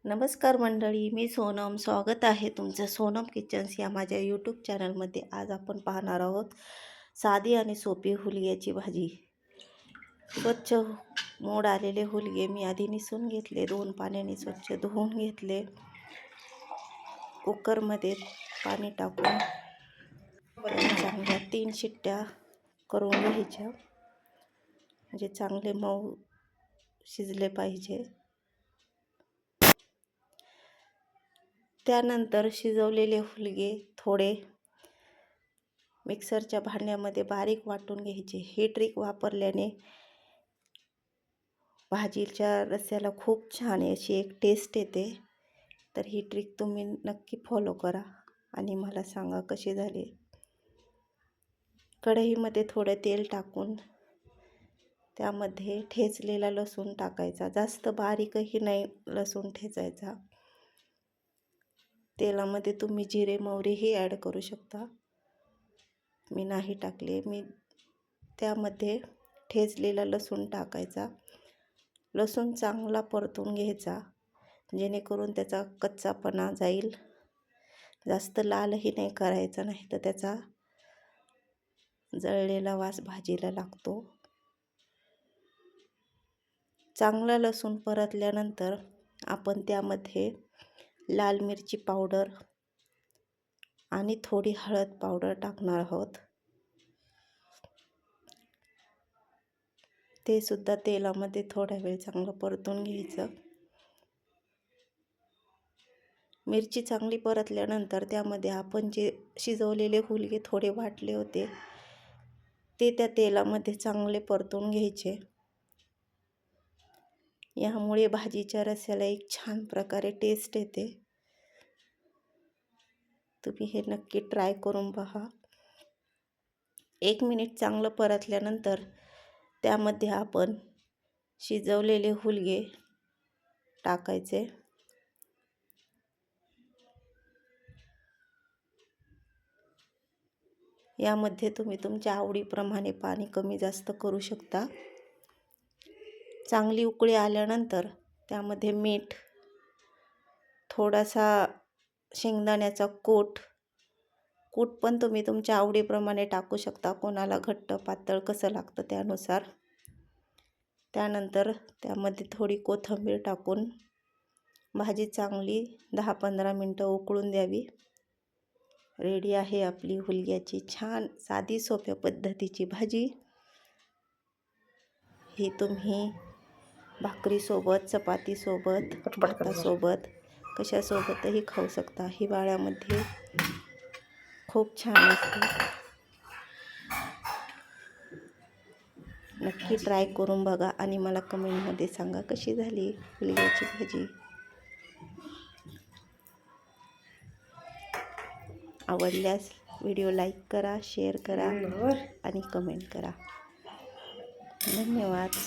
नमस्कार मंडळी, मी सोनम. स्वागत आहे तुमचं सोनम किचन्स या माझ्या यूट्यूब चॅनलमध्ये. आज आपण पाहणार आहोत साधी आणि सोपी हुलग्याची भाजी. स्वच्छ मोड आलेले हुलगे मी आधी निसून घेतले, 2 पाण्याने स्वच्छ धुवून घेतले. कुकरमध्ये पाणी टाकून चांगल्या 3 शिट्ट्या करून घ्यायच्या, म्हणजे चांगले मऊ शिजले पाहिजे. त्यानंतर शिजवलेले हुलगे थोडे मिक्सरच्या भांड्यामध्ये बारीक वाटून घ्यायचे. ही ट्रिक वापरल्याने भाजीच्या रस्स्याला खूप छान अशी एक टेस्ट येते. तर ही ट्रिक तुम्ही नक्की फॉलो करा आणि मला सांगा कशी झाली. कढईमध्ये थोडं तेल टाकून त्यामध्ये ठेचलेला लसूण टाकायचा. जास्त बारीकही नाही लसूण ठेचायचा. तेलामध्ये तुम्ही जिरे मोहरीही ॲड करू शकता. मी नाही टाकले. त्यामध्ये ठेचलेला लसूण टाकायचा. लसूण चांगला परतून घ्यायचा, जेणेकरून त्याचा कच्चापणा जाईल. जास्त लालही नाही करायचा, नाही तर त्याचा जळलेला वास भाजीला लागतो. चांगला लसूण परतल्यानंतर आपण त्यामध्ये लाल मिरची पावडर आणि थोडी हळद पावडर टाकणार आहोत. ते सुद्धा तेलामध्ये थोडा वेळ चांगलं परतून घ्यायचं. मिरची चांगली परतल्यानंतर त्यामध्ये आपण जे शिजवलेले हुलगे थोडे वाटले होते ते त्या तेलामध्ये चांगले परतून घ्यायचे. यामुळे भाजीच्या रस्स्याला एक छान प्रकारे टेस्ट येते. तुम्ही हे नक्की ट्राय करून पहा. 1 मिनिट चांगलं परतल्यानंतर त्यामध्ये आपण शिजवलेले हुलगे टाकायचे. यामध्ये तुम्ही तुमच्या आवडीप्रमाणे पाणी कमी जास्त करू शकता. चांगली उकळी आल्यानंतर त्यामध्ये मीठ, थोडासा शेंगदाण्याचा कूट पण तुम्ही तुमच्या आवडीप्रमाणे टाकू शकता. कोणाला घट्ट पातळ कसं लागतं त्यानुसार. त्यानंतर त्यामध्ये थोडी कोथिंबीर टाकून भाजी चांगली 10-15 मिनटं उकळून द्यावी. रेडी आहे आपली हुलग्याची छान साधी सोप्या पद्धतीची भाजी. ही तुम्ही भाकरीसोबत, चपातीसोबत, भातासोबत कशासोबतही खाऊ शकता. हिवाळ्यामध्ये खूप छान असते. नक्की ट्राय करून बघा आणि मला कमेंटमध्ये सांगा कशी झाली हुलग्याची भाजी. आवडल्यास व्हिडिओ लाईक करा, शेअर करा आणि कमेंट करा. धन्यवाद.